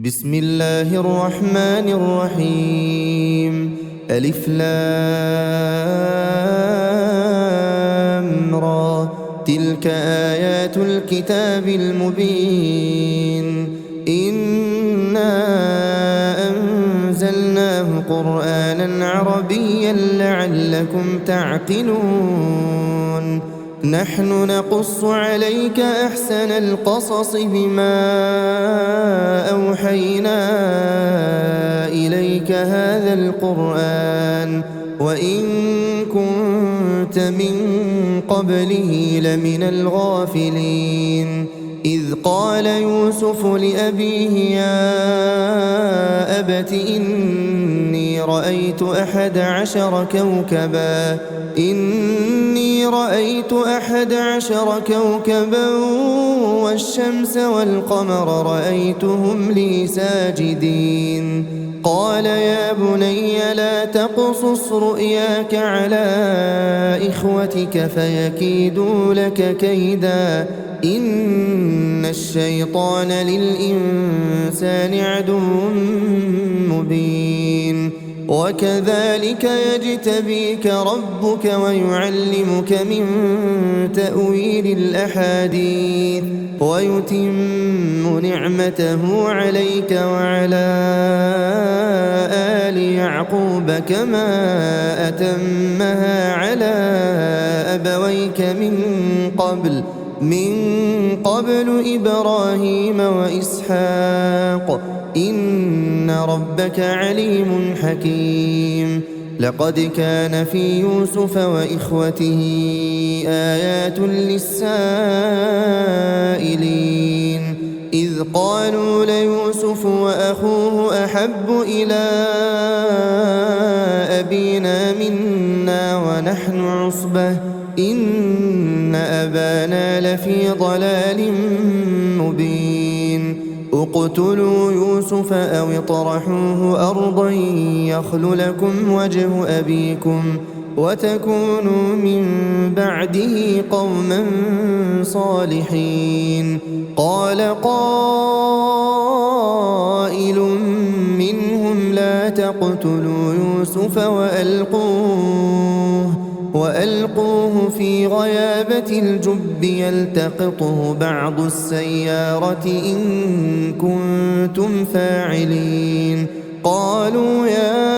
بسم الله الرحمن الرحيم. ألف لام را. تلك آيات الكتاب المبين. إنا أنزلناه قرآنا عربيا لعلكم تعقلون. نحن نقص عليك أحسن القصص بما أوحينا إليك هذا القرآن وإن كنت من قبله لمن الغافلين. إذ قال يوسف لأبيه يا أبت إني رأيت 11 كوكبا والشمس والقمر رأيتهم لي ساجدين. قال يا بني لا تقصص رؤياك على إخوتك فيكيدوا لك كيدا إن الشيطان للإنسان عدو مبين. وكذلك يجتبيك ربك ويعلمك من تأويل الأحاديث ويتم نعمته عليك وعلى آل يعقوب كما أتمها على أبويك من قبل إبراهيم وإسحاق إن ربك عليم حكيم. لقد كان في يوسف وإخوته آيات للسائلين إذ قالوا ليوسف وأخوه أحب إلى أبينا منا ونحن عصبة إن أبانا لفي ضلال مبين. اقتلوا يوسف أو اطرحوه أرضا يخل لكم وجه أبيكم وتكونوا من بعده قوما صالحين. قال قائل منهم لا تقتلوا يوسف وألقوه في غيابة الجب يلتقطه بعض السيارة إن كنتم فاعلين. قالوا يا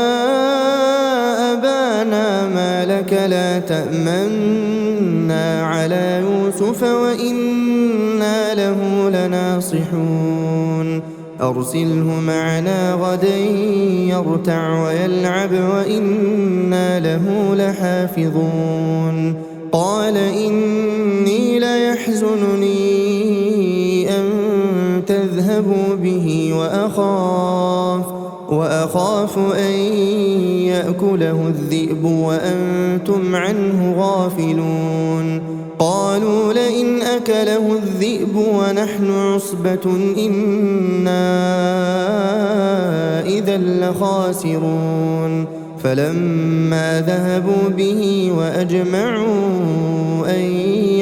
أبانا ما لك لا تأمنا على يوسف وإنا له لناصحون. أرسله معنا غدا يرتع ويلعب وإنا له لحافظون. قال إني ليحزنني أن تذهبوا به وأخاف أن يأكله الذئب وأنتم عنه غافلون. قالوا لئن أكله الذئب ونحن عصبة إنا إذا لخاسرون. فلما ذهبوا به وأجمعوا أن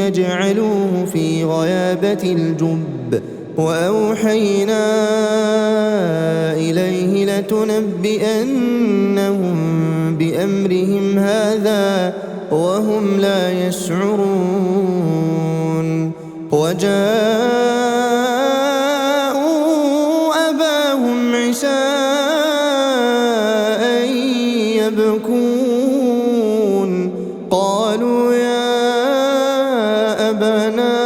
يجعلوه في غيابة الجب وأوحينا إليه لتنبئنهم بأمرهم هذا وهم لا يشعرون. وجاءوا أباهم عشاء يبكون. قالوا يا أبانا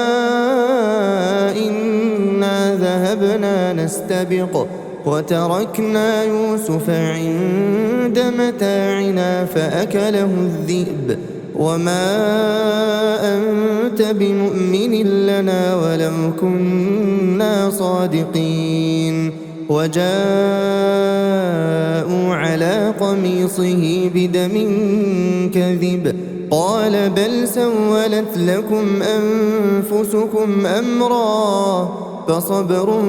إنا ذهبنا نستبق وتركنا يوسف عند متاعنا فأكله الذئب وما أنت بمؤمن لنا ولو كنا صادقين. وجاءوا على قميصه بدم كذب قال بل سولت لكم أنفسكم أمرا فصبر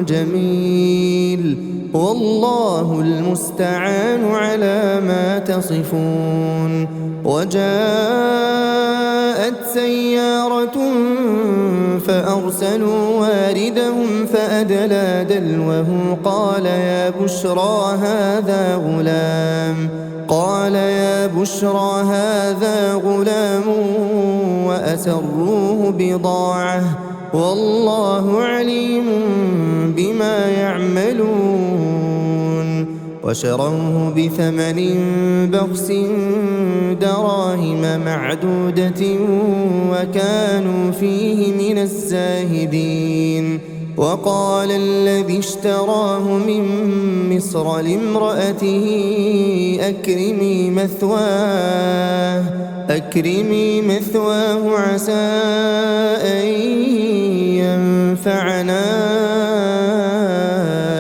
جميل والله المستعان على ما تصفون. وجاءت سيارة فأرسلوا واردهم فأدلى دلوه قال يا بشرى هذا غلام وأسروه بضاعة والله عليم بما يعملون وشروه بثمن بخس دراهم معدودة وكانوا فيه من الزاهدين وقال الذي اشتراه من مصر لامرأته أكرمي مثواه عسى أن ينفعنا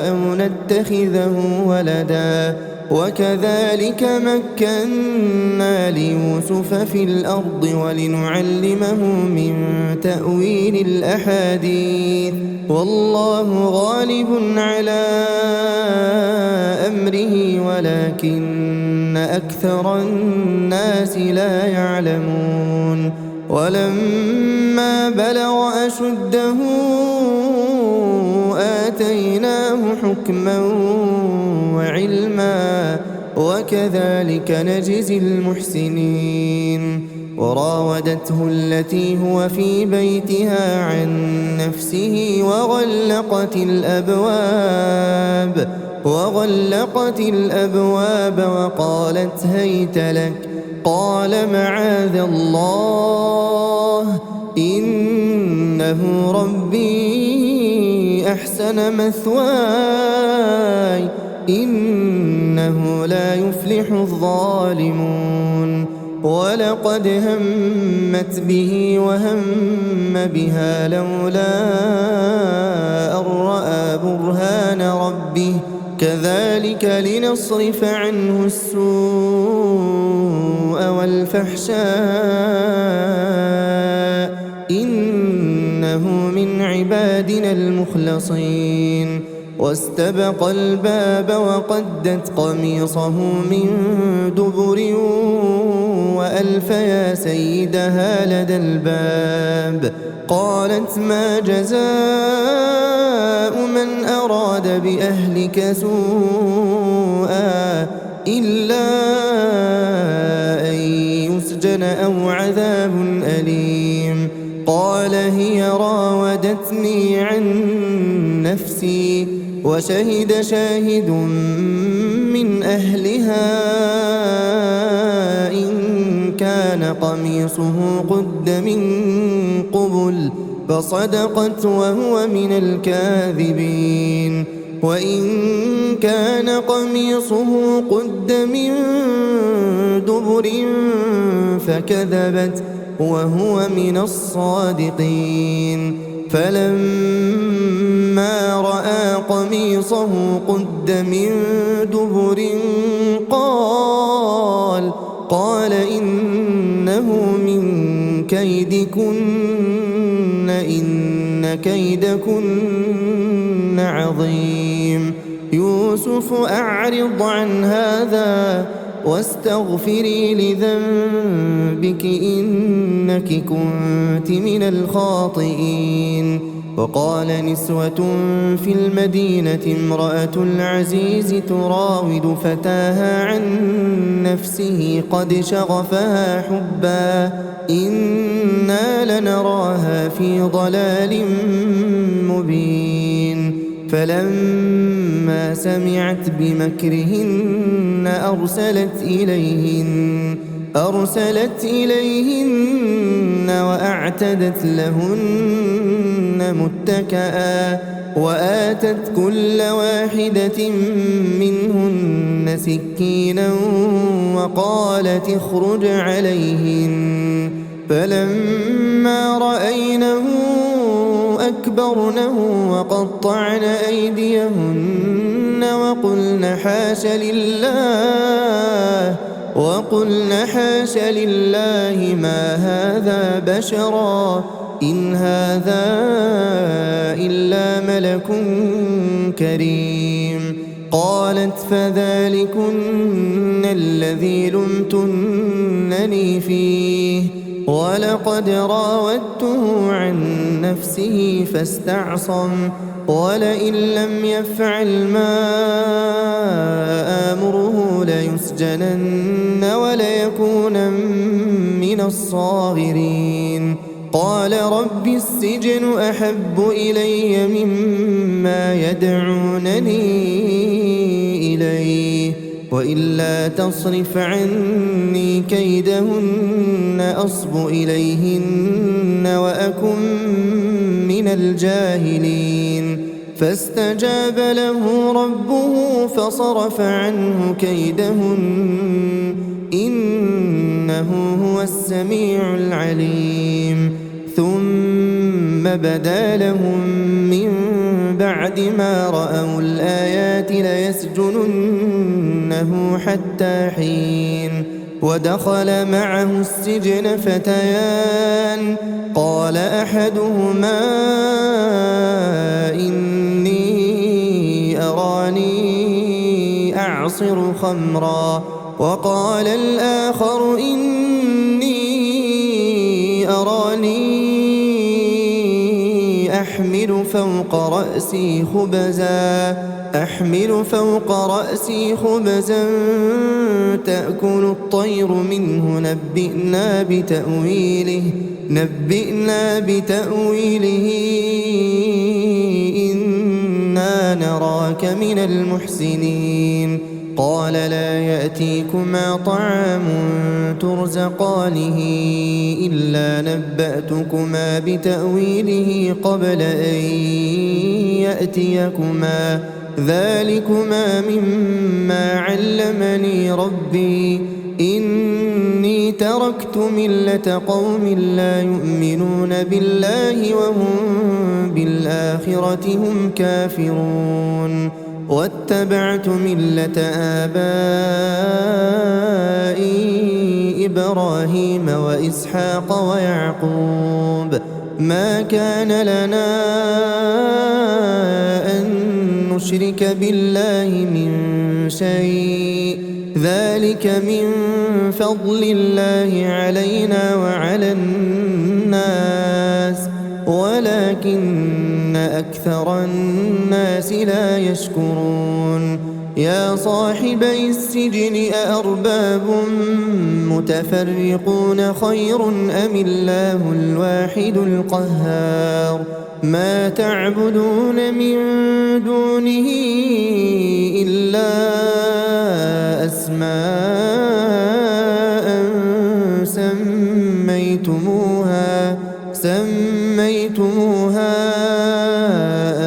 أو نتخذه ولدا وكذلك مكنا ليوسف في الأرض ولنعلمه من تأويل الأحاديث والله غالب على أمره ولكن أكثر الناس لا يعلمون ولما بلغ أشده آتيناه حكما وعلما وكذلك نجزي المحسنين وراودته التي هو في بيتها عن نفسه وغلقت الأبواب وقالت هيت لك قال معاذ الله إنه ربي أحسن مثواي إنه لا يفلح الظالمون ولقد همت به وهم بها لولا أن رأى برهان ربه كذلك لنصرف عنه السوء والفحشاء إنه من عبادنا المخلصين واستبق الباب وقدت قميصه من دبر وألف يا سيدها لدى الباب قالت ما جزاء من أراد بأهلك سوءا إلا أن يسجن أو عذاب أليم قال هي راودتني عن نفسي وشهد شاهد من أهلها إن كان قميصه قد من قبل فصدقت وهو من الكاذبين وإن كان قميصه قد من دبر فكذبت وهو من الصادقين فلما رأى قميصه قد من دبر قال إنه من كيدكن إن كيدكن عظيم يوسف أعرض عن هذا واستغفري لذنبك إنك كنت من الخاطئين وقال نسوة في المدينة امرأة العزيز تراود فتاها عن نفسه قد شغفها حبا إنا لنراها في ضلال مبين فلما سمعت بمكرهن أرسلت إليهن وأعتدت لهن متكئا وآتت كل واحدة منهن سكينا وقالت اخرج عليهن فلما رأينه أكبرنه وقطعن أيديهن وقلن حاش لله ما هذا بشرا إن هذا إلا ملك كريم قالت فذلكن الذي لمتنني فيه ولقد راودته عن نفسه فاستعصم ولئن لم يفعل ما آمره ليسجنن وليكونن من الصاغرين قال رب السجن أحب إلي مما يدعونني إليه وإلا تصرف عني كيدهن أصب إليهن وأكن من الجاهلين فاستجاب له ربه فصرف عنه كيدهن إنه هو السميع العليم ثم بدا لهم من بعد ما رأوا الآيات ليسجننه حتى حين ودخل معه السجن فتيان قال أحدهما إني أراني أعصر خمرا وقال الآخر إني أراني أحمل فوق رأسي خبزا تأكل الطير منه نبئنا بتأويله إنا نراك من المحسنين قال لا يأتيكما طعام ترزقانه إلا نبأتكما بتأويله قبل أن يأتيكما ذلكما مما علمني ربي إني تركت ملة قوم لا يؤمنون بالله وهم بالآخرة هم كافرون واتبعت ملة آبائي إبراهيم وإسحاق ويعقوب ما كان لنا أن نشرك بالله من شيء ذلك من فضل الله علينا وعلى الناس ولكن أكثر الناس لا يشكرون يا صاحبي السجن أأرباب متفرقون خير أم الله الواحد القهار ما تعبدون من دونه إلا أسماء سميتموها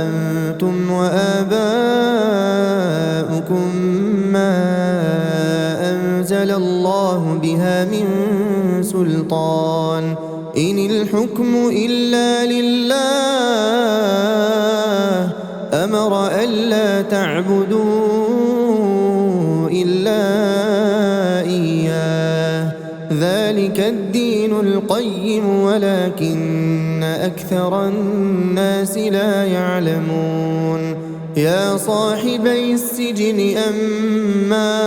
أنتم وآباؤكم ما أنزل الله بها من سلطان إن الحكم إلا لله أمر ألا تعبدوا إلا إياه ذلك الدين القيم ولكن أكثر الناس لا يعلمون يا صاحبي السجن أما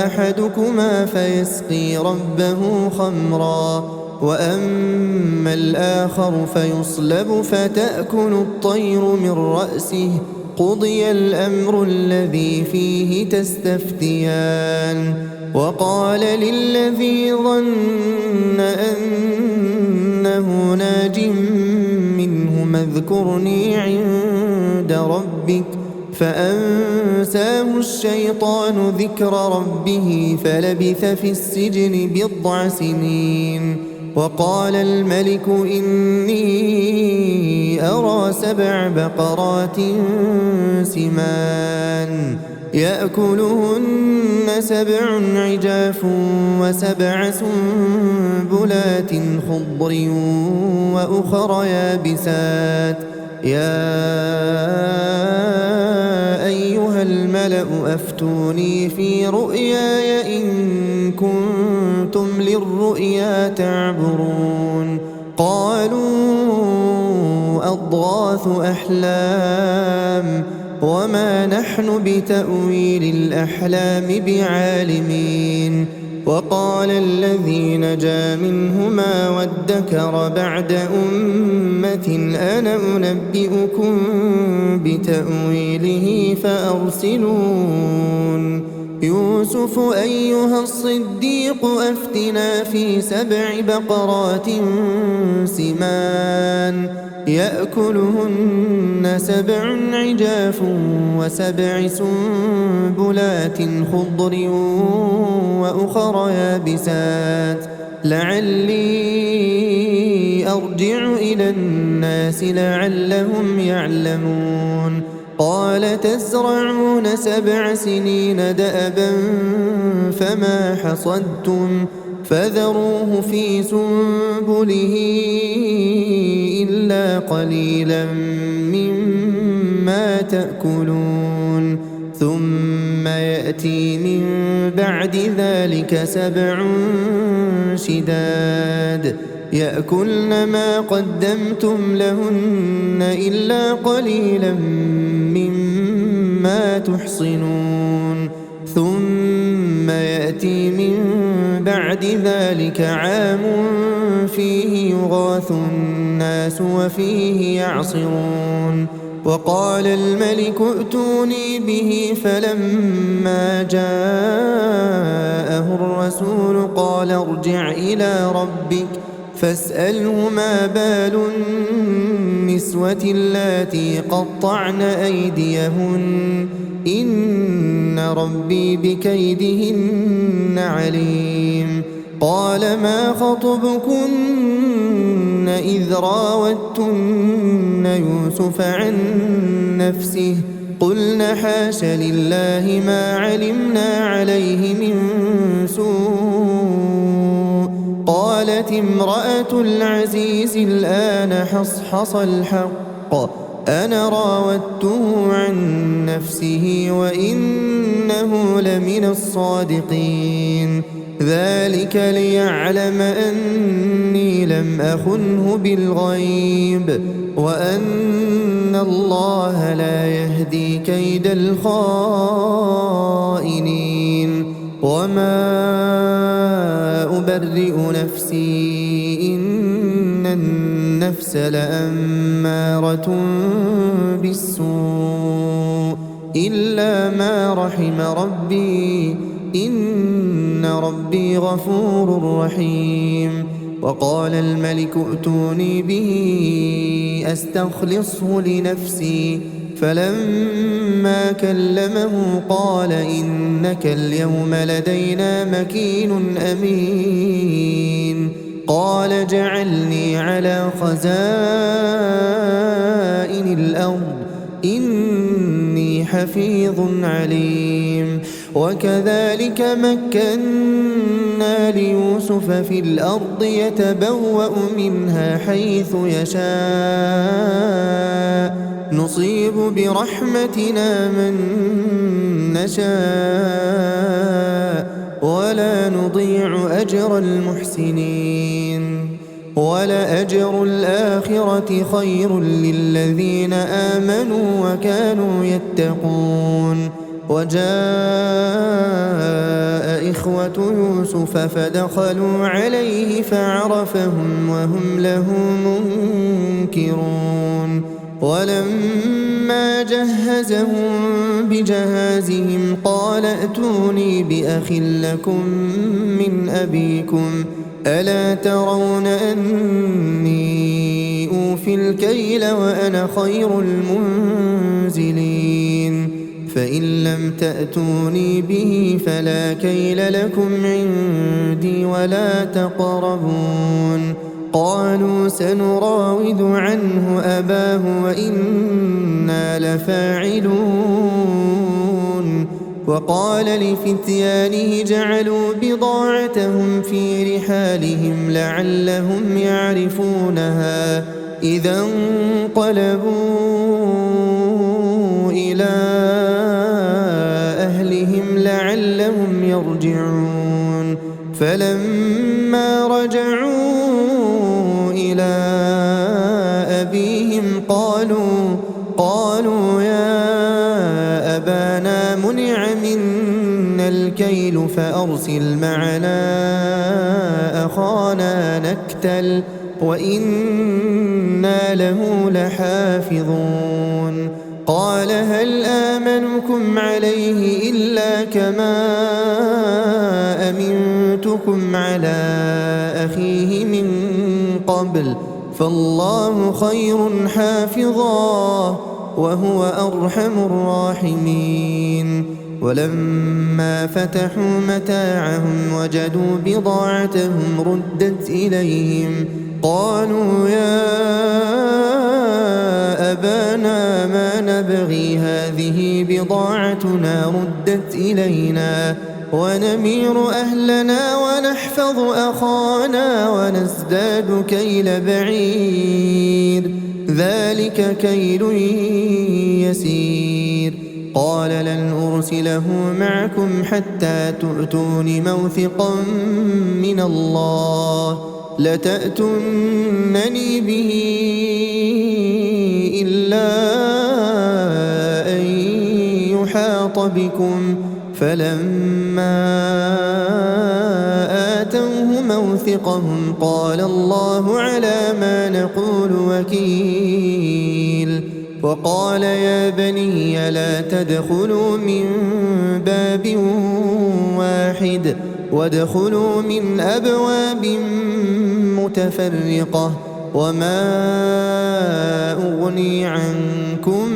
أحدكما فيسقي ربه خمرا وأما الآخر فيصلب فتأكل الطير من رأسه قضي الأمر الذي فيه تستفتيان وقال للذي ظن أنه ناج منهما اذكرني عند ربك فأنساه الشيطان ذكر ربه فلبث في السجن 10 سنين وقال الملك إني أرى 7 بقرات سمان يأكلهن 7 عجاف و7 سنبلات خضر وأخر يابسات يا أيها الملأ أفتوني في رؤياي إن كنتم للرؤيا تعبرون قالوا أضغاث أحلام وما نحن بتأويل الأحلام بعالمين. وقال الذي نجا منهما وادكر بعد أمة أنا أنبئكم بتأويله فأرسلون. يوسف أيها الصديق أفتنا في 7 بقرات سمان يأكلهن 7 عجاف و7 سنبلات خضر وأخر يابسات لعلي أرجع إلى الناس لعلهم يعلمون. قال تزرعون 7 سنين دأبا فما حصدتم فذروه في سنبله إلا قليلا مما تأكلون. ثم يأتي من بعد ذلك 7 شداد يأكلن ما قدمتم لهن إلا قليلا مما تحصنون. ثم يأتي من بعد ذلك عام فيه يغاث الناس وفيه يعصرون. وقال الملك ائتوني به فلما جاءه الرسول قال ارجع إلى ربك فاسأله ما بال النسوة اللاتي قطعن أيديهن إن ربي بكيدهن عليم. قال ما خطبكن إذ راوتن يوسف عن نفسه قلن حاش لله ما علمنا عليه من سوء. قالت امرأة العزيز الآن حصحص الحق أنا راودته عن نفسه وإنه لمن الصادقين. ذلك ليعلم أني لم أخنه بالغيب وأن الله لا يهدي كيد الخائنين. وما أبرئ نفسي إن النفس لأمارة بالسوء إلا ما رحم ربي إن ربي غفور رحيم. وقال الملك ائتوني به أستخلصه لنفسي فلما كلمه قال إنك اليوم لدينا مكين أمين. قال اجعلني على خزائن الأرض إني حفيظ عليم. وكذلك مكنا ليوسف في الأرض يتبوأ منها حيث يشاء نصيب برحمتنا من نشاء ولا نضيع أجر المحسنين. ولأجر الآخرة خير للذين آمنوا وكانوا يتقون. وجاء إخوة يوسف فدخلوا عليه فعرفهم وهم له منكرون. ولما جهزهم بجهازهم قال ائتوني بأخ لكم من أبيكم ألا ترون أني أوفي الكيل وأنا خير المنزلين. فإن لم تأتوني به فلا كيل لكم عندي ولا تقربون. قالوا سنراود عنه أباه وإنا لفاعلون. وقال لفتيانه جعلوا بضاعتهم في رحالهم لعلهم يعرفونها إذا انقلبوا إلى أهلهم لعلهم يرجعون. فلما رجعوا إلى أبيهم قالوا يا الكيل فأرسل معنا أخانا نكتل وإنا له لحافظون قال هل آمنكم عليه إلا كما أمنتكم على أخيه من قبل فالله خير حافظا وهو أرحم الراحمين ولما فتحوا متاعهم وجدوا بضاعتهم ردت إليهم قالوا يا أبانا ما نبغي هذه بضاعتنا ردت إلينا ونمير أهلنا ونحفظ أخانا ونزداد كيل بعير ذلك كيل يسير قال لن أرسله معكم حتى تؤتون موثقا من الله لتأتونني به إلا أن يحاط بكم فلما آتوه موثقهم قال الله على ما نقول وكيل وقال يا بني لا تدخلوا من باب واحد وادخلوا من أبواب متفرقة وما أغني عنكم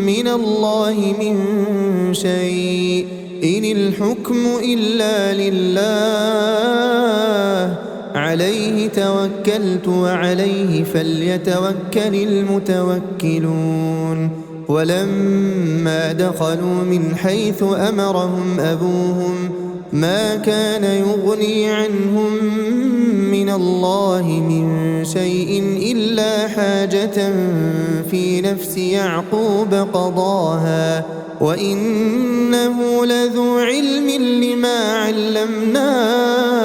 من الله من شيء إن الحكم إلا لله عليه توكلت وعليه فليتوكل المتوكلون ولما دخلوا من حيث أمرهم أبوهم ما كان يغني عنهم من الله من شيء إلا حاجة في نفس يعقوب قضاها وإنه لذو علم لما علمناه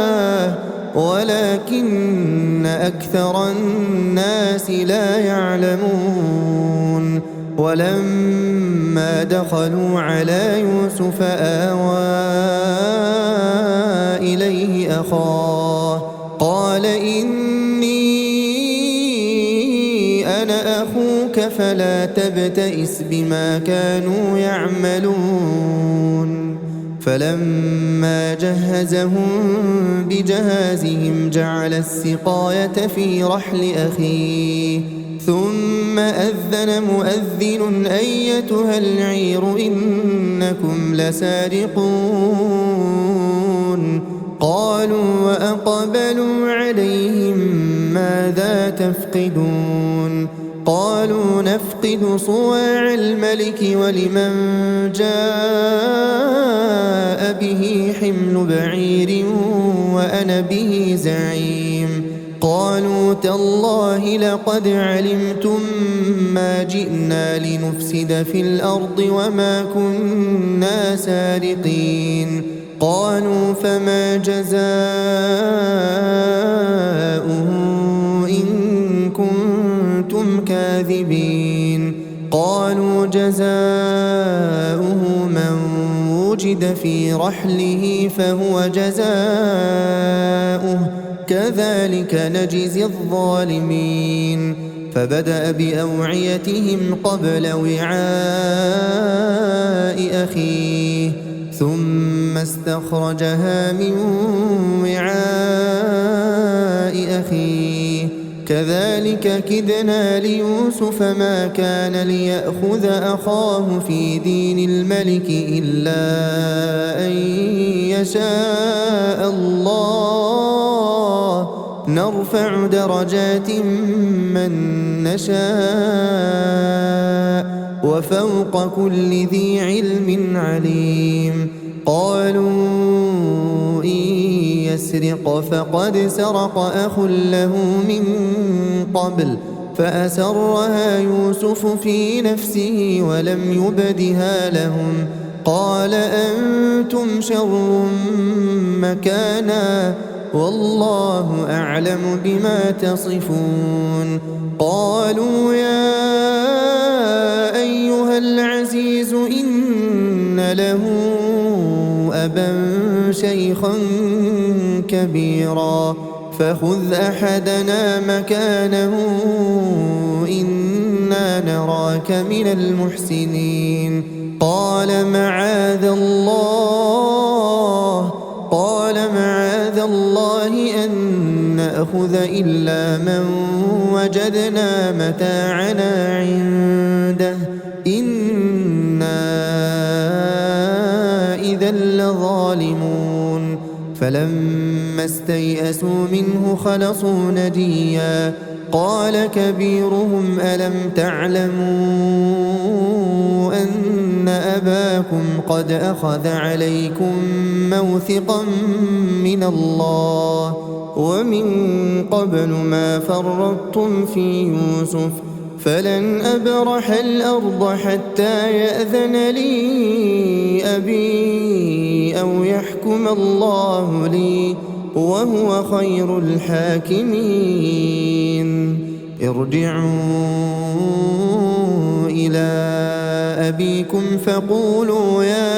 ولكن أكثر الناس لا يعلمون ولما دخلوا على يوسف آوى إليه أخاه قال إني أنا أخوك فلا تبتئس بما كانوا يعملون فلما جهزهم بجهازهم جعل السقاية في رحل أخيه ثم أذن مؤذن أيتها العير إنكم لسارقون قالوا وأقبلوا عليهم ماذا تفقدون قالوا نفقد صواع الملك ولمن جاء به حمل بعير وأنا به زعيم قالوا تالله لقد علمتم ما جئنا لنفسد في الأرض وما كنا سارقين قالوا فما جزاؤه إن كنتم كاذبين قالوا جزاؤه من وجد في رحله فهو جزاؤه كذلك نجزي الظالمين فبدأ بأوعيتهم قبل وعاء أخيه ثم استخرجها من وعاء أخيه كذلك كدنا ليوسف ما كان ليأخذ أخاه في دين الملك إلا أن يشاء الله نرفع درجات من نشاء وفوق كل ذي علم عليم قالوا إن يسرق فقد سرق أخ له من قبل فأسرها يوسف في نفسه ولم يبدها لهم قال أنتم شر مكانا والله أعلم بما تصفون قالوا يا أيها العزيز إن له أبا شيخا كبيرا فخذ أحدنا مكانه إنا نراك من المحسنين قال معاذ الله أن نأخذ إلا من وجدنا متاعنا عنده إنا إذا لظالمون فلما استيئسوا منه خلصوا نجيا قال كبيرهم ألم تعلموا أن أباكم قد أخذ عليكم موثقا من الله ومن قبل ما فرطتم في يوسف فلن أبرح الأرض حتى يأذن لي أبي أو يحكم الله لي وهو خير الحاكمين ارجعوا إلى أبيكم فقولوا يا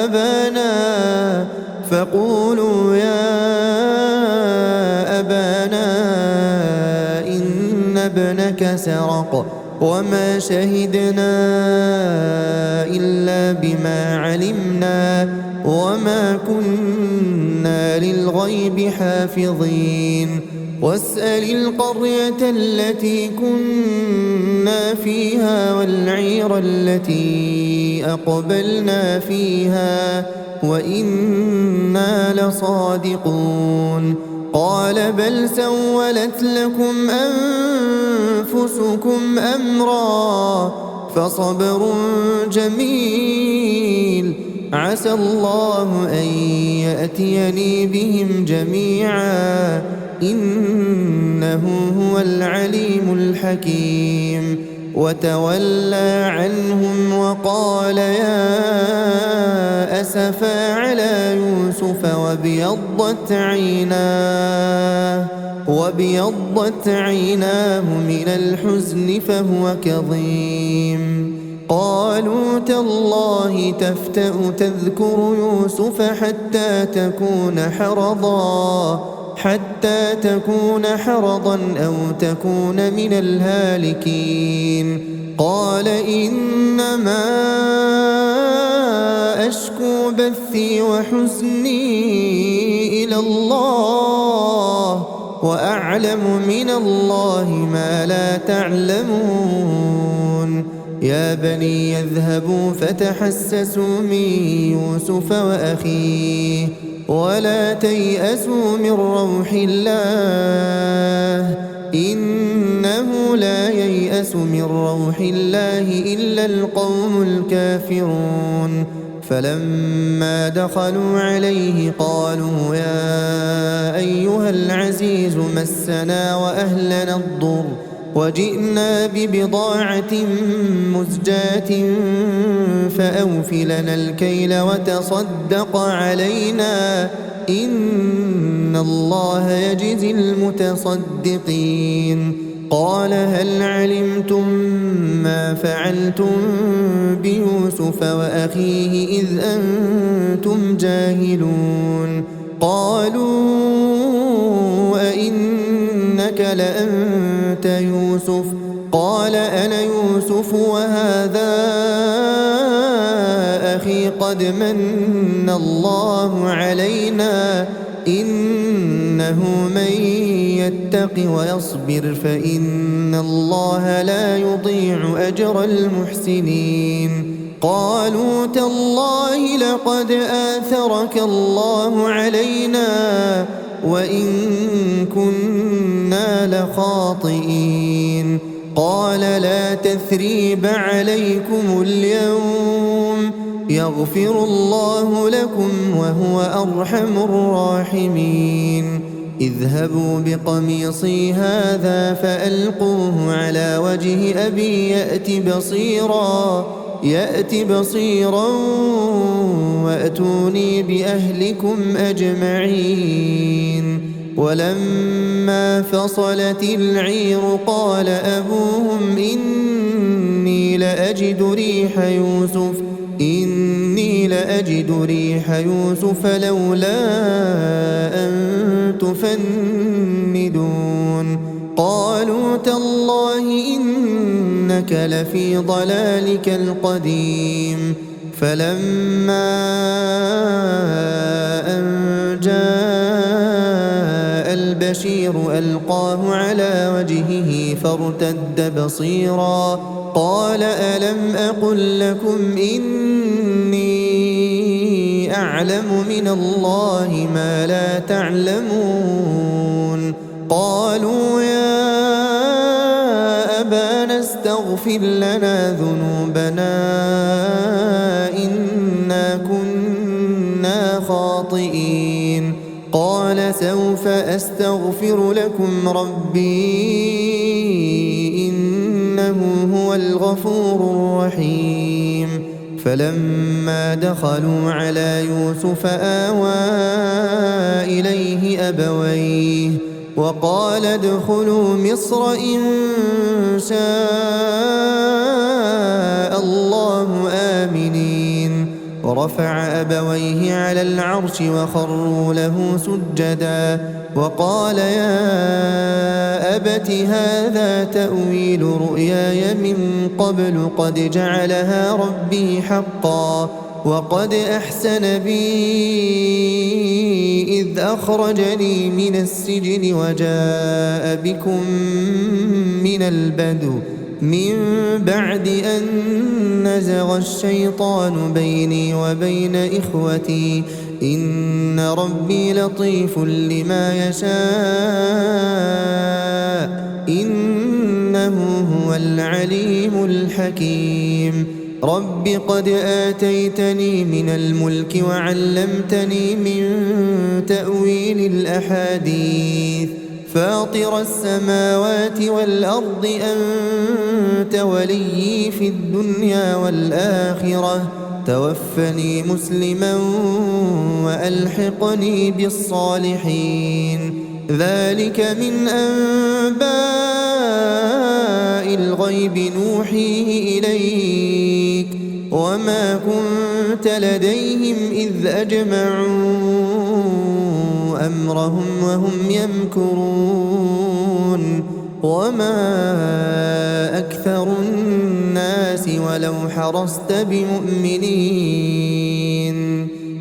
أبانا إن ابنك سرق وما شهدنا إلا بما علمنا وما كنا للغيب حافظين واسأل القرية التي كنا فيها والعير التي أقبلنا فيها وإنا لصادقون قال بل سولت لكم أنفسكم أمرا فصبر جميل عسى الله أن يأتيني بهم جميعا إنه هو العليم الحكيم وتولى عنهم وقال يا أسفا على يوسف وابيضت عيناه من الحزن فهو كظيم قالوا تالله تفتأ تذكر يوسف حتى تكون حرضا أو تكون من الهالكين قال إنما أشكو بثي وحزني إلى الله وأعلم من الله ما لا تعلمون يا بني يذهبوا فتحسسوا من يوسف وأخيه ولا تيأسوا من روح الله إنه لا ييأس من روح الله إلا القوم الكافرون فلما دخلوا عليه قالوا يا أيها العزيز مسنا وأهلنا الضر وجئنا ببضاعة مزجاة فأوف لنا الكيل وتصدق علينا إن الله يجزي المتصدقين قال هل علمتم ما فعلتم بيوسف وأخيه إذ أنتم جاهلون قالوا أئنك لأنت يوسف قال أنا يوسف وهذا أخي قد من الله علينا إنه من يتق ويصبر فإن الله لا يضيع أجر المحسنين قالوا تالله لقد آثرك الله علينا وإن كنا لخاطئين قال لا تثريب عليكم اليوم يغفر الله لكم وهو أرحم الراحمين اذهبوا بقميصي هذا فألقوه على وجه أبي يأت بصيرا وأتوني بأهلكم أجمعين ولما فصلت العير قال أبوهم إني لأجد ريح يوسف لولا أن تفندون قالوا تالله إنك لفي ضلالك القديم فلما أن جاء البشير ألقاه على وجهه فارتد بصيرا قال ألم أقل لكم إني أعلم من الله ما لا تعلمون قالوا يا أبانا استغفر لنا ذنوبنا إنا كنا خاطئين قال سوف أستغفر لكم ربي إنه هو الغفور الرحيم فلما دخلوا على يوسف آوى إليه أبويه وقال ادخلوا مصر إن شاء الله آمنين ورفع أبويه على العرش وخروا له سجدا وقال يا أبت هذا تأويل رؤياي من قبل قد جعلها ربي حقا وقد أحسن بي إذ أخرجني من السجن وجاء بكم من البدو من بعد أن نزغ الشيطان بيني وبين إخوتي إن ربي لطيف لما يشاء إنه هو العليم الحكيم رب قد آتيتني من الملك وعلمتني من تأويل الأحاديث فاطر السماوات والأرض أنت وليي في الدنيا والآخرة توفني مسلما وألحقني بالصالحين ذلك من أنباء الغيب نوحيه إليك وما كنت لديهم إذ أجمعوا أمرهم وهم يمكرون وما أكثر الناس ولو حرصت بمؤمنين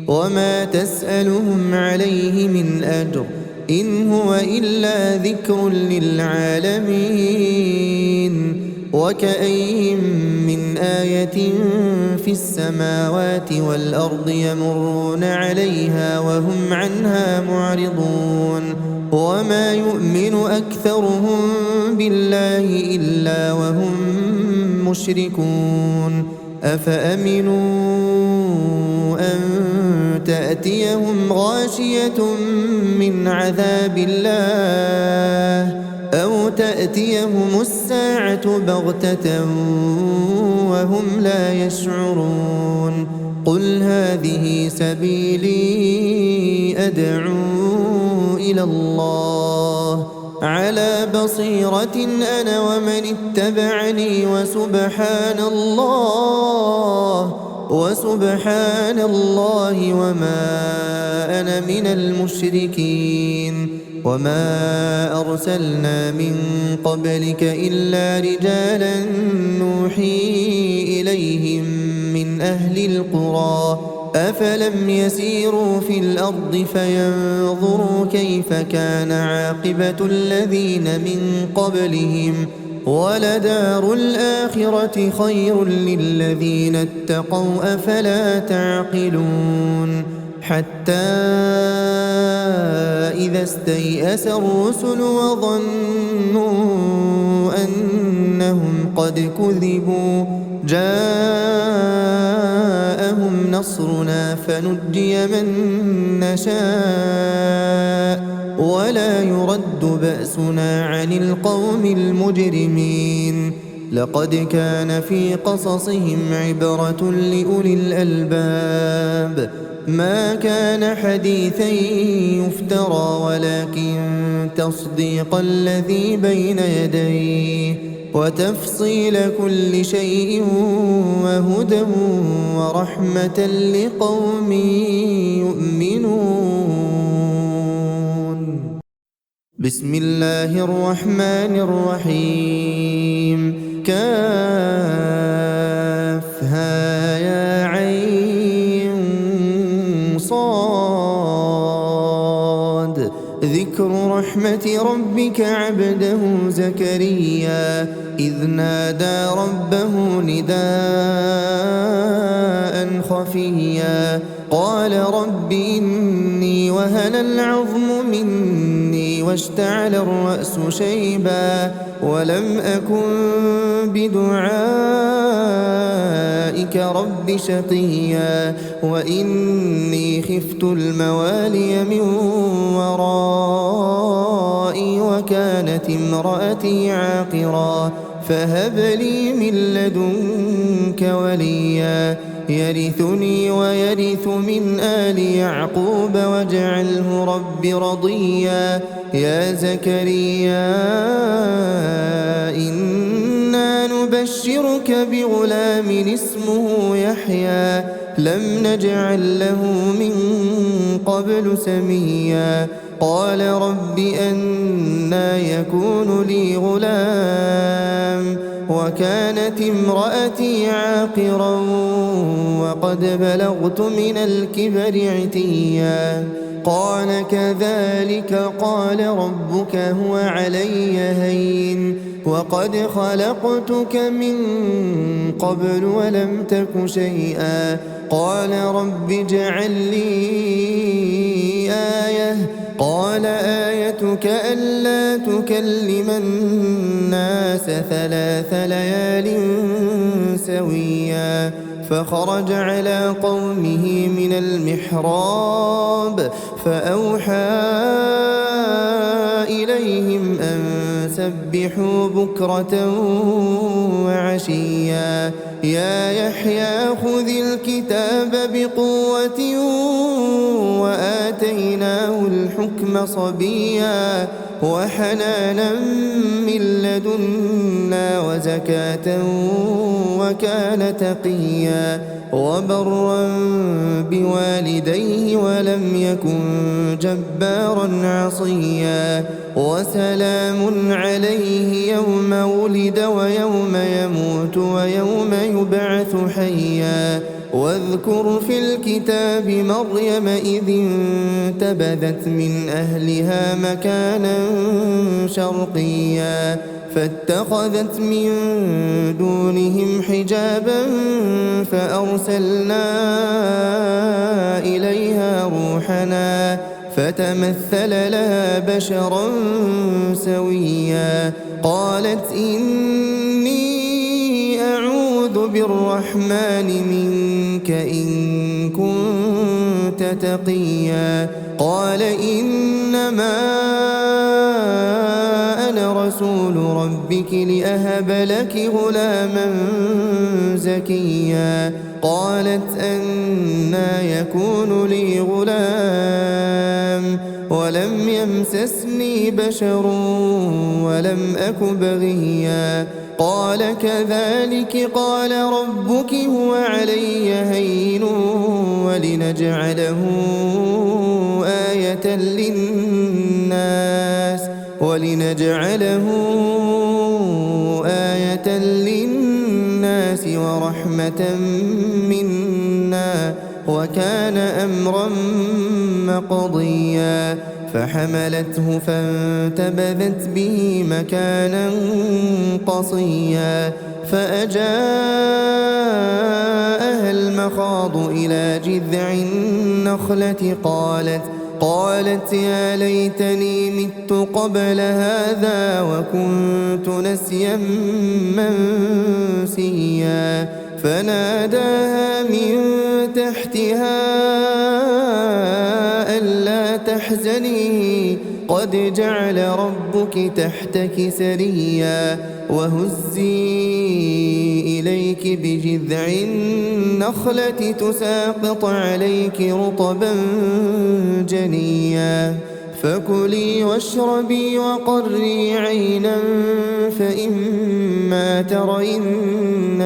وما تسألهم عليه من أجر إن هو إلا ذكر للعالمين وكأين من آية في السماوات والأرض يمرون عليها وهم عنها معرضون وما يؤمن أكثرهم بالله إلا وهم مشركون أفأمنوا أن تأتيهم غاشية من عذاب الله أو تأتيهم الساعة بغتة وهم لا يشعرون قل هذه سبيلي أدعو إلى الله على بصيرة أنا ومن اتبعني وسبحان الله وما أنا من المشركين وما أرسلنا من قبلك إلا رجالا نوحي إليهم من أهل القرى أفلم يسيروا في الأرض فينظروا كيف كان عاقبة الذين من قبلهم ولدار الآخرة خير للذين اتقوا أفلا تعقلون حتى إذا استيأس الرسل وظنوا أنهم قد كذبوا جاءهم نصرنا فنجي من نشاء ولا يرد بأسنا عن القوم المجرمين لقد كان في قصصهم عبرة لأولي الألباب ما كان حديثا يفترى ولكن تصديق الذي بين يديه وتفصيل كل شيء وهدى ورحمة لقوم يؤمنون. بسم الله الرحمن الرحيم. كافها يا عين صاد. ذكر رحمة ربك عبده زكريا إذ نادى ربه نداء خفيا قال رب إني وهن العظم مني واشتعل الرأس شيبا ولم أكن بدعائك رب شقيا وإني خفت الموالي من ورائي وكانت امرأتي عاقرا فهب لي من لدنك وليا يرثني ويرث من آل يعقوب واجعله رب رضيا. يا زكريا إنا نبشرك بغلام اسمه يحيى لم نجعل له من قبل سميا قال رب أنى يكون لي غلام وكانت امرأتي عاقرا وقد بلغت من الكبر عتيا قال كذلك قال ربك هو علي هين وقد خلقتك من قبل ولم تك شيئا قال رب اجعل لي آية قال آيتك ألا تكلم الناس 3 ليال سويا فخرج على قومه من المحراب فأوحى إليهم أن سبحوا بكرة وعشيا يا يحيى خذ الكتاب بقوة وآتيناه الحكم صبيا وحنانا من لدنا وزكاة وكان تقيا وبرا بوالديه ولم يكن جبارا عصيا وسلام عليه يوم ولد ويوم يموت ويوم يبعث حيا واذكر في الكتاب مريم إذ انتبذت من أهلها مكانا شرقيا فاتخذت من دونهم حجابا فأرسلنا إليها روحنا فتمثل لها بشرا سويا قالت إني أعوذ بالرحمن منك إن كنت تقيا قال إنما أنا رسول ربك لأهب لك غلاما زكيا قالت أنى يكون لي غلام ولم يمسسني بشر ولم أك بغيا قال كذلك قال ربك هو علي هين ولنجعله آية للناس ورحمة منا وكان أمرا مقضيا فحملته فانتبذت به مكانا قصيا فأجاءها المخاض إلى جذع النخلة قالت يا ليتني مت قبل هذا وكنت نسيا منسيا فناداها من تحتها ألا تحزني قد جعل ربك تحتك سريا وهزي إليك بجذع النخلة تساقط عليك رطبا جنيا فكلي واشربي وقري عينا فإما ترين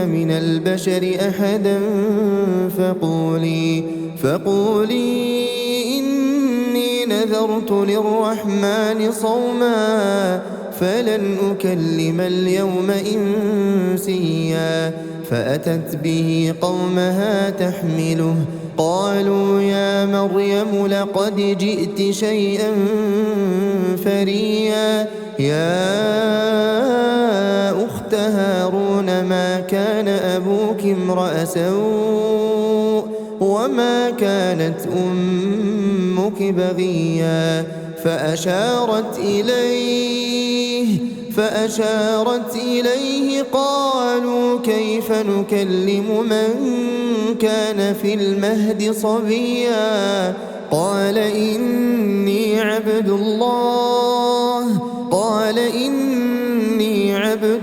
من البشر أحدا فقولي إني نذرت للرحمن صوما فلن أكلم اليوم إنسيا فأتت به قومها تحمله قالوا يا مريم لقد جئت شيئا فريا يا أخت هارون ما كان أبوك امرأ سوء وما كانت أمك بغيا فأشارت إليه قالوا كيف نكلم من كان في المهد صبيا قال إني عبد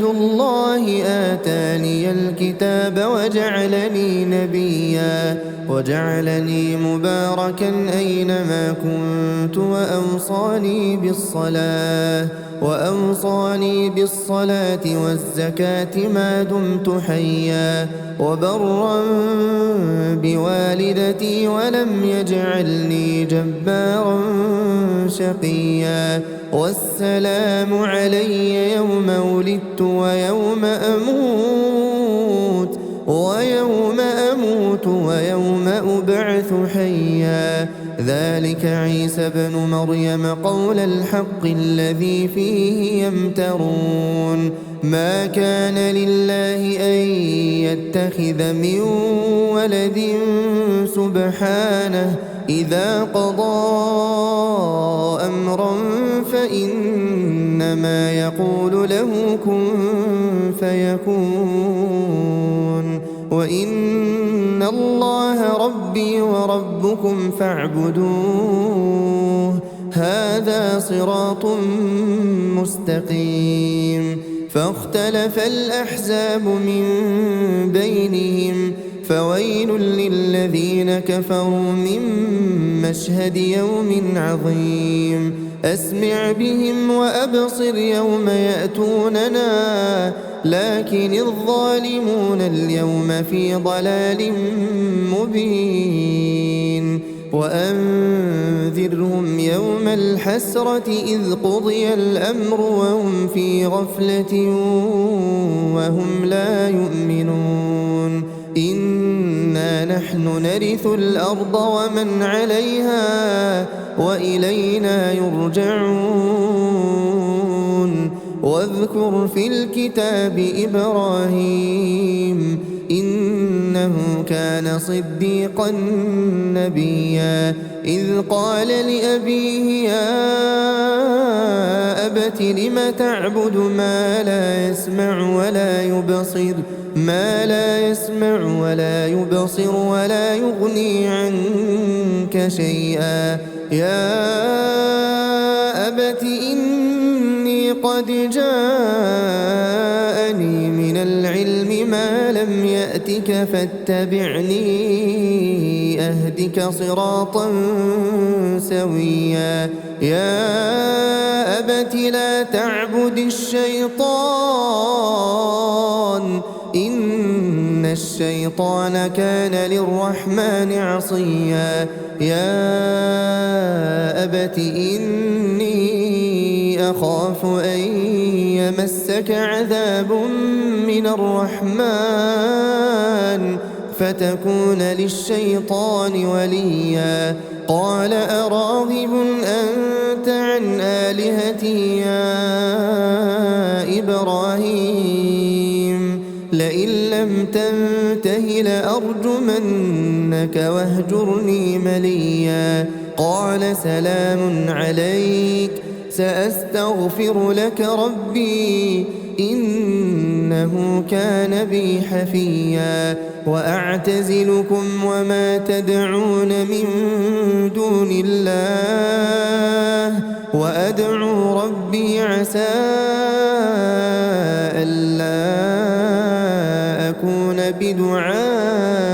الله آتاني الكتاب وجعلني نبيا وجعلني مباركا أينما كنت وأوصاني بالصلاة والزكاة ما دمت حيا وبرا بوالدتي ولم يجعلني جبارا شقيا والسلام علي يوم ولدت ويوم أموت ويوم أبعث حيا ذلك عيسى بن مريم قول الحق الذي فيه يمترون ما كان لله أن يتخذ من ولد سبحانه إذا قضى أمرا فإنما يقول له كن فيكون وإن الله ربي وربكم فاعبدوه هذا صراط مستقيم فاختلف الأحزاب من بينهم فويل للذين كفروا من مشهد يوم عظيم أسمع بهم وأبصر يوم يأتوننا لكن الظالمون اليوم في ضلال مبين وأنذرهم يوم الحسرة إذ قضي الأمر وهم في غفلة وهم لا يؤمنون إنا نحن نرث الأرض ومن عليها وإلينا يرجعون واذكر في الكتاب إبراهيم إنه كان صديقا نبيا إذ قال لأبيه يا أبت لم تعبد ما لا يسمع ولا يبصر ولا يغني عنك شيئا يا أبت إني قد جاءني من العلم ما لم يأتك فاتبعني أهدك صراطا سويا يا أبت لا تعبد الشيطان إن الشيطان كان للرحمن عصيا يا أبت إني أخاف أن يمسك عذاب من الرحمن فتكون للشيطان وليا قال أراغب أنت عن آلهتي يا إبراهيم لئن لم تنته لأرجمنك واهجرني مليا قال سلام عليك سأستغفر لك ربي إنه كان بي حفيا وأعتزلكم وما تدعون من دون الله وأدعو ربي عسى ألا أكون بدعاء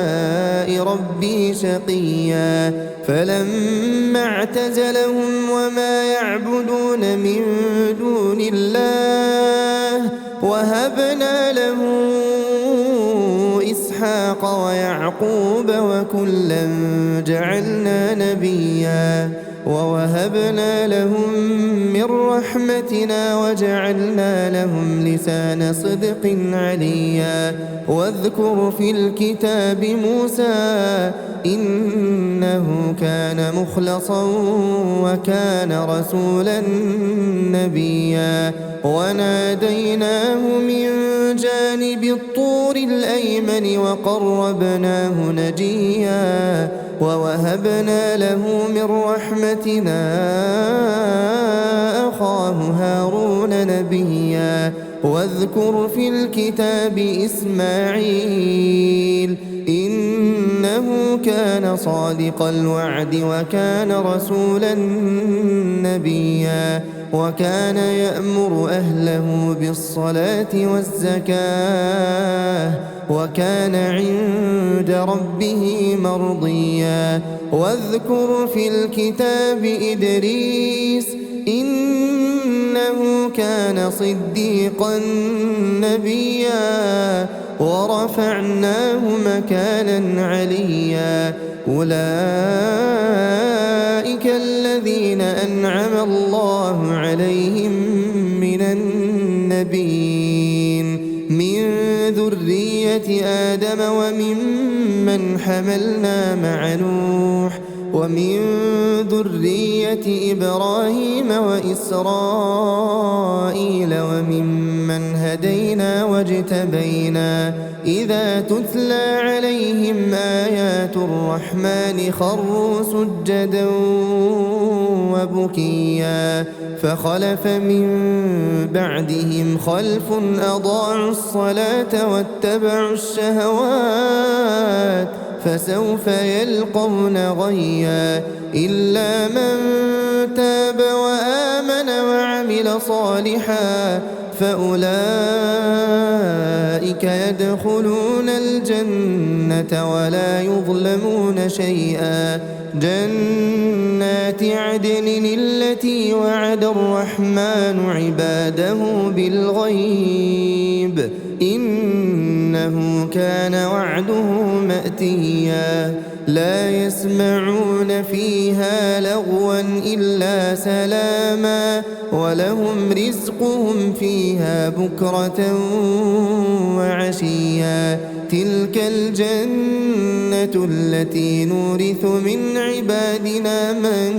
ربي شقيا فلما اعتزلهم وما يعبدون من دون الله وهبنا له إسحاق ويعقوب وكلا جعلنا نبيا ووهبنا لهم من رحمتنا وجعلنا لهم لسان صدق عليا واذكر في الكتاب موسى إنه كان مخلصا وكان رسولا نبيا وناديناه من جانب الطور الأيمن وقربناه نجيا ووهبنا له من رحمتنا أخاه هارون نبيا واذكر في الكتاب إسماعيل إنه كان صادق الوعد وكان رسولا نبيا وكان يأمر أهله بالصلاة والزكاة وكان عند ربه مرضيا واذكر في الكتاب إدريس إنه كان صديقا نبيا ورفعناه مكانا عليا أولئك الذين أنعم الله عليهم من النبيين من ذرية آدم وممن حملنا مع نوح ومن ذرية إبراهيم وإسرائيل وممن هدينا واجتبينا إذا تتلى عليهم آيات الرحمن خروا سجدا وبكيا فخلف من بعدهم خلف أضاعوا الصلاة واتبعوا الشهوات فسوف يلقون غيا إلا من تاب وآمن وعمل صالحا فأولئك يدخلون الجنة ولا يظلمون شيئا جنات عدن التي وعد الرحمن عباده بالغيب إنه كان وعده مأتيا لا يسمعون فيها لغوا إلا سلاما ولهم رزقهم فيها بكرة وعشيا تلك الجنة التي نورث من عبادنا من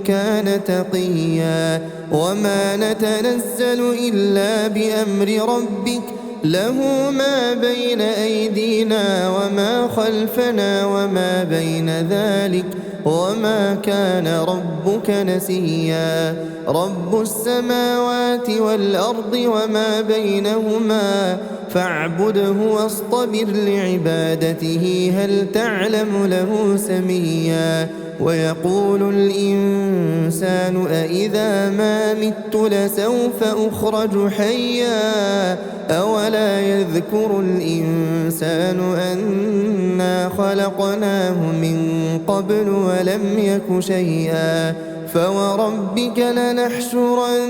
كان تقيا وما نتنزل إلا بأمر ربك له ما بين أيدينا وما خلفنا وما بين ذلك وما كان ربك نسيا رب السماوات والأرض وما بينهما فاعبده واصطبر لعبادته هل تعلم له سميا ويقول الإنسان أإذا ما مت لسوف أخرج حيا أولا يذكر الإنسان أنا خلقناه من قبل ولم يك شيئا فوربك لنحشرنهم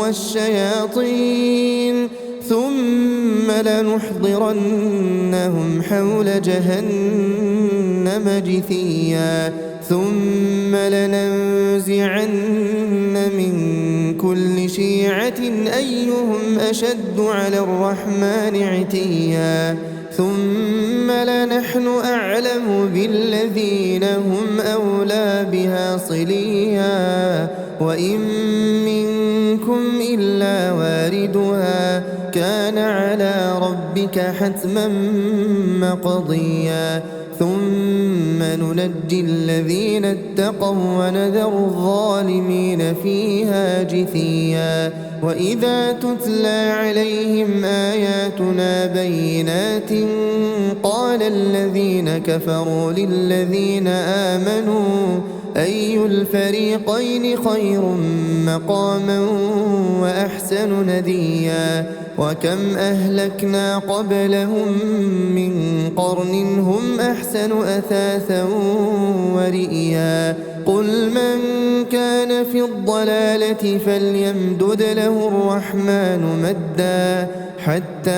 والشياطين ثم لنحضرنهم حول جهنم جثيا ثم لننزعن من كل شيعة أيهم أشد على الرحمن عتيا ثم لنحن أعلم بالذين هم أولى بها صليا وإن منكم إلا واردها كان على ربك حتما مقضيا ثم ننجي الذين اتقوا ونذر الظالمين فيها جثيا وإذا تتلى عليهم آياتنا بينات قال الذين كفروا للذين آمنوا أي الفريقين خير مقاما وأحسن نديا وكم أهلكنا قبلهم من قرن هم أحسن أثاثا ورئيا قل من كان في الضلالة فليمدد له الرحمن مدا حتى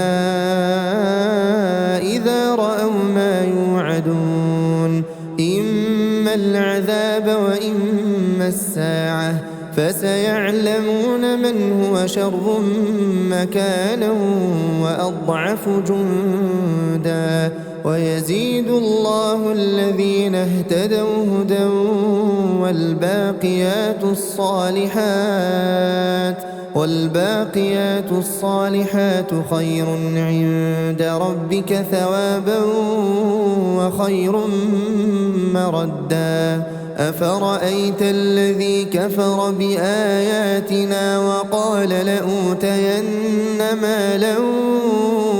إذا رأوا ما يوعدون إما العذاب وإما الساعة فسيعلمون من هو شر مكانا وأضعف جندا ويزيد الله الذين اهتدوا هدى والباقيات الصالحات خير عند ربك ثوابا وخير مردا أفرأيت الذي كفر بآياتنا وقال لأوتين مالا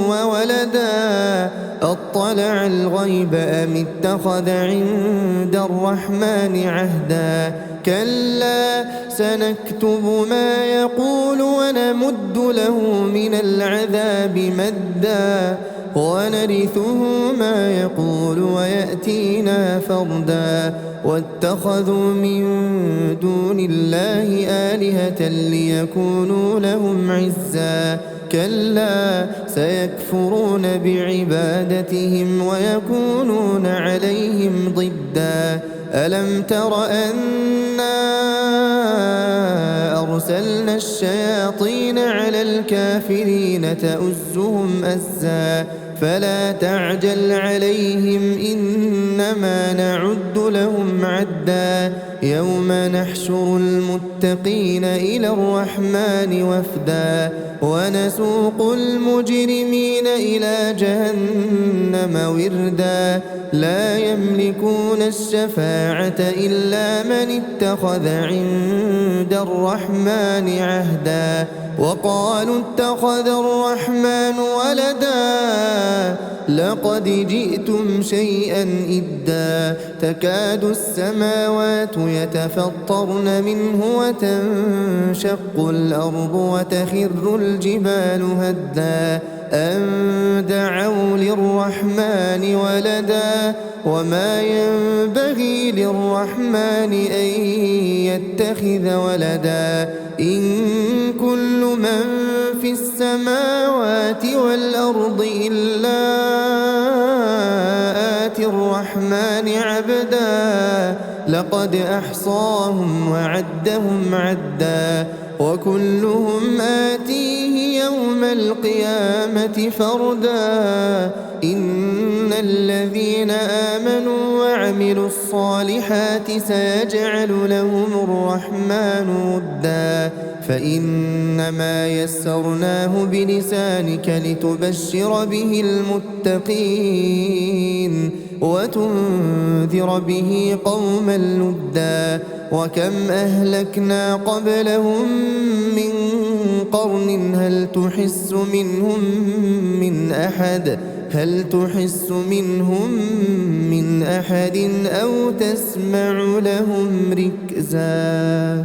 وولدا أطلع الغيب أم اتخذ عند الرحمن عهدا كلا سنكتب ما يقول ونمد له من العذاب مدا ونرثه ما يقول ويأتينا فردا واتخذوا من دون الله آلهة ليكونوا لهم عزا كلا سيكفرون بعبادتهم ويكونون عليهم ضدا ألم تر أنا أرسلنا الشياطين على الكافرين تؤزهم أزا فلا تعجل عليهم إنما نعد لهم عدا يوم نحشر المتقين إلى الرحمن وفدا ونسوق المجرمين إلى جهنم وردا لا يملكون الشفاعة إلا من اتخذ عند الرحمن عهدا وقالوا اتخذ الرحمن ولدا لقد جئتم شيئا إدا تكاد السماوات يتفطرن منه وتنشق الأرض وتخر الجبال هدا أن دعوا للرحمن ولدا وما ينبغي للرحمن أن يتخذ ولدا إن كل من في السماوات والأرض إلا آتي الرحمن عبدا لقد أحصاهم وعدهم عدا وكلهم آتيه يوم القيامة فردا إن الذين آمنوا وعملوا الصالحات سيجعل لهم الرحمن ودا فإنما يسرناه بلسانك لتبشر به المتقين وتنذر به قوما لدا وكم أهلكنا قبلهم من قرن هل تحس منهم من أحد أو تسمع لهم ركزا